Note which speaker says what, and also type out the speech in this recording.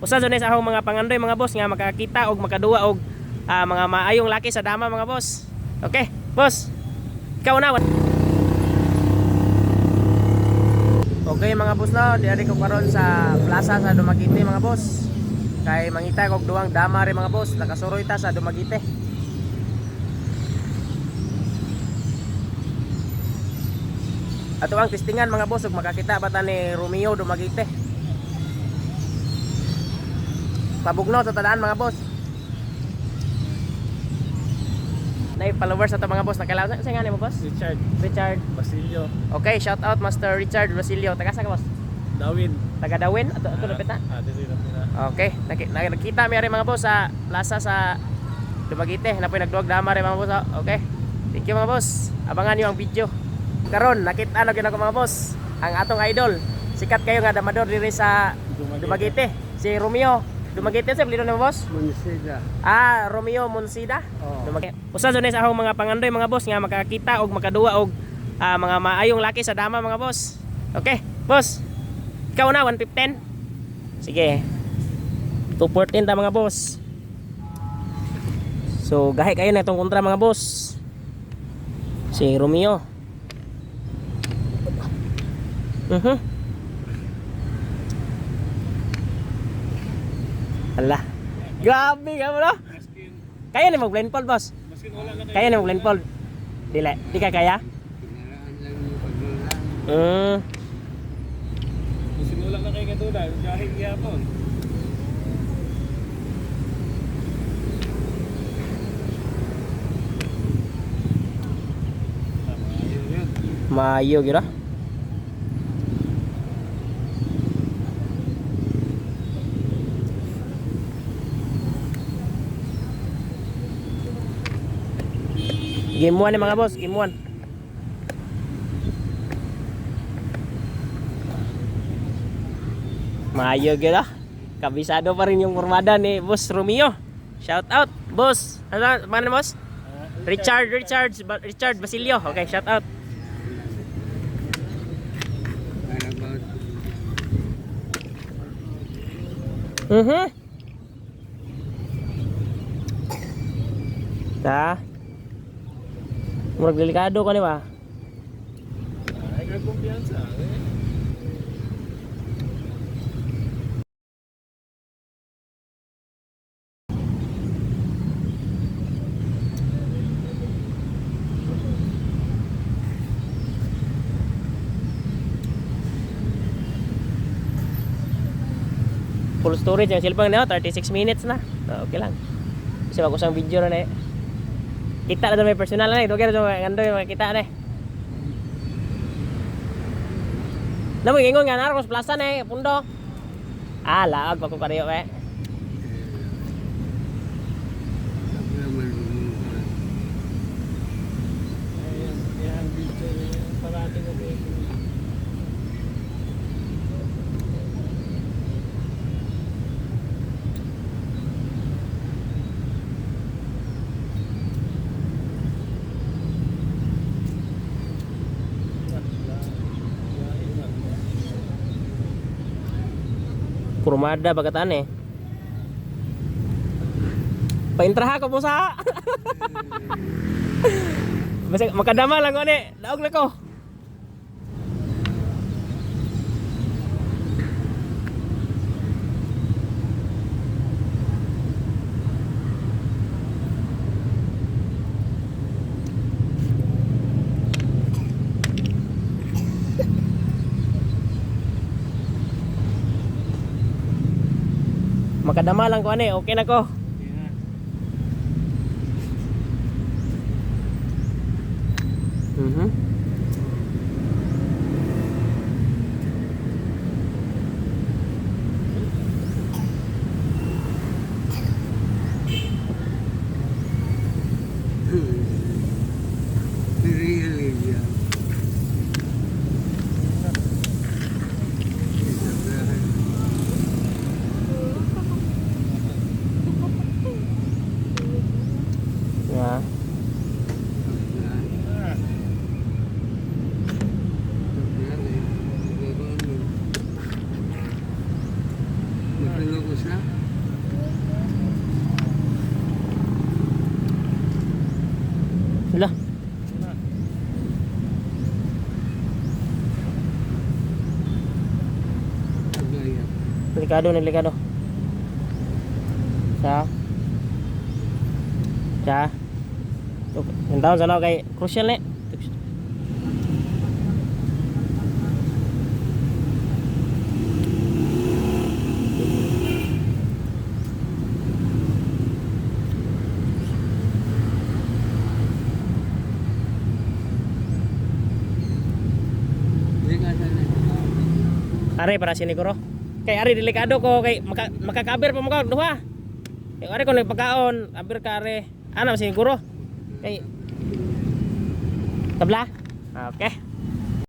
Speaker 1: Usa sa akong mga pangandoy mga boss nga makakita og makaduwa og mga maayong laki sa dama mga boss. Okay, boss. Ikaw na. Okay mga boss na, diari ko karon sa plaza sa Dumaguete mga boss. Kay mangita kog duwang dama ri mga boss, nakasuroy ta sa Dumaguete. Ato ang testingan mga boss ug makakita ba ta ni Romeo Dumaguete. Pabugno sa tadaan mga boss. Nay followers ato mga boss, nakilala sa nga ni mo boss? Richard
Speaker 2: Basilio.
Speaker 1: Okay, shout out Master Richard Basilio. Taga sa ka boss?
Speaker 2: Dawin.
Speaker 1: Taga Dawin ato lapit na.
Speaker 2: Dito na.
Speaker 1: Okay, nakita mi rin mga boss sa plaza sa Dumaguete. Napoy nagduwag dama rin mga boss. Okay. Thank you mga boss. Abangan niyo ang video. Karon nakita na gyud ako mga boss ang atong idol. Sikat kayo nga damador diri sa Dumaguete. Si Romeo Dumaguete sa apelyido ni boss?
Speaker 2: Monsida.
Speaker 1: Romeo Monsida.
Speaker 2: Oh.
Speaker 1: Dumaguete. Usa sa akong mga pangandoy mga boss nga makakita og makaduwa og mga maayong laki sa dama mga boss. Okay, boss. Ikaw na 115. Sige. 214 ta mga boss. So gahi kayo na itong kontra mga boss. Si Romeo. Allah. Grabe ka mo no? Kaya ni mag-blindfold boss? Kaya ni mag-blindfold? Dili, di ka kaya?
Speaker 2: Sinula na kay katula, jahig gyapon.
Speaker 1: Maayo gira. Game 1 mga boss, game 1. Maayo gira. Kabisado pa rin yung formada ni Boss Romeo. Shout out, boss. Ano man boss? Richard Basilio. Okay, shout out. Murag delikado ka ni ba?
Speaker 2: Ay kumpiyansa.
Speaker 1: Full storage yung cellphone na 36 minutes na. So, okay lang. Kasi wag usang video na eh. Kita na may personal na eh. Dugay na ngando yung makita na eh. Namang ingon nga na sa plaza na eh. Pundo. Laag pa ko kariyo eh.
Speaker 2: Yan video parati ko ba.
Speaker 1: Kurmada bagataan eh. Paintraha ko po sa. Makadama lang ko ni. Daog na ko. Makadama lang ko ani, okay na ko.
Speaker 3: Really, yeah.
Speaker 2: Tapos na.
Speaker 1: Hala.
Speaker 2: Paglayan.
Speaker 1: Delikado na delikado. Sa. Yung taon sa kay crucial ni.
Speaker 2: Hindi ka sana.
Speaker 1: Are para siniguro. Kay ari delikado ko kay makakaber pa mo ka duha. Kay ari ko nagpagkaon, aber ka are. Ano siniguro? Kay tabla. Okay.